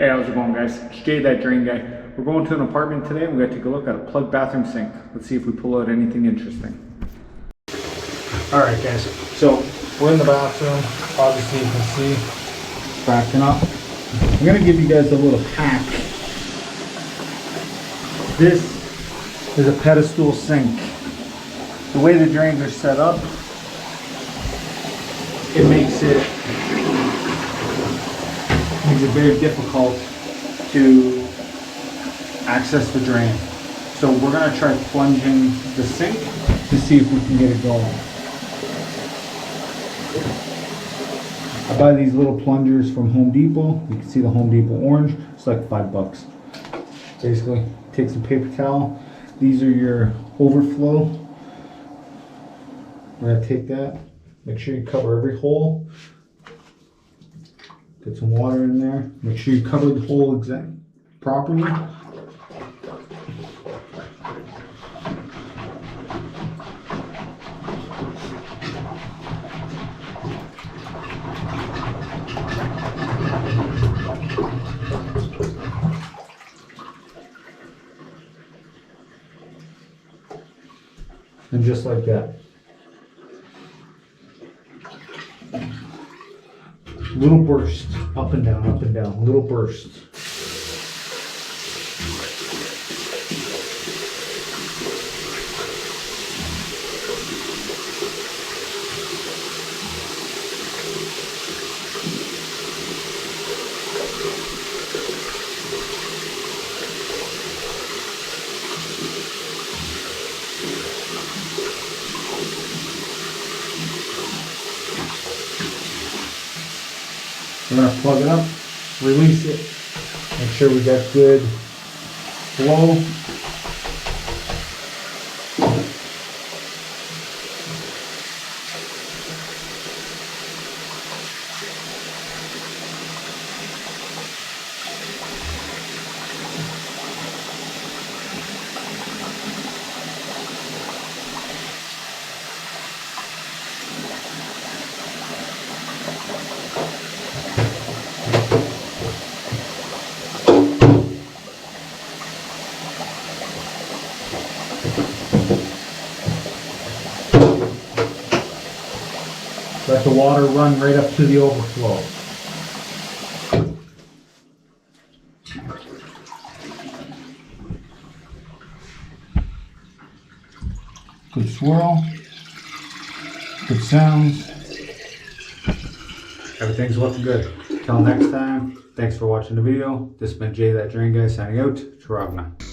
Hey, how's it going, guys? It's Jay, that drain guy. We're going to an apartment today and we're going to take a look at a plugged bathroom sink. Let's see if we pull out anything interesting. Alright guys, so we're in the bathroom. Obviously you can see it's backing up. I'm going to give you guys a little hack. This is a pedestal sink. The way the drains are set up, it makes it very difficult to access the drain. So we're going to try plunging the sink to see if we can get it going. I buy these little plungers from Home Depot. You can see the Home Depot orange. It's like $5. Basically, take some paper towel. These are your overflow. We're going to take that. Make sure you cover every hole. Get some water in there. Make sure you cover the hole properly. And just like that. Little burst, up and down, little burst. We're going to plug it up, release it, make sure we got good flow. Let the water run right up to the overflow. Good swirl, good sounds. Everything's looking good. Till next time, thanks for watching the video. This has been Jay, that drain guy, signing out. Taravna.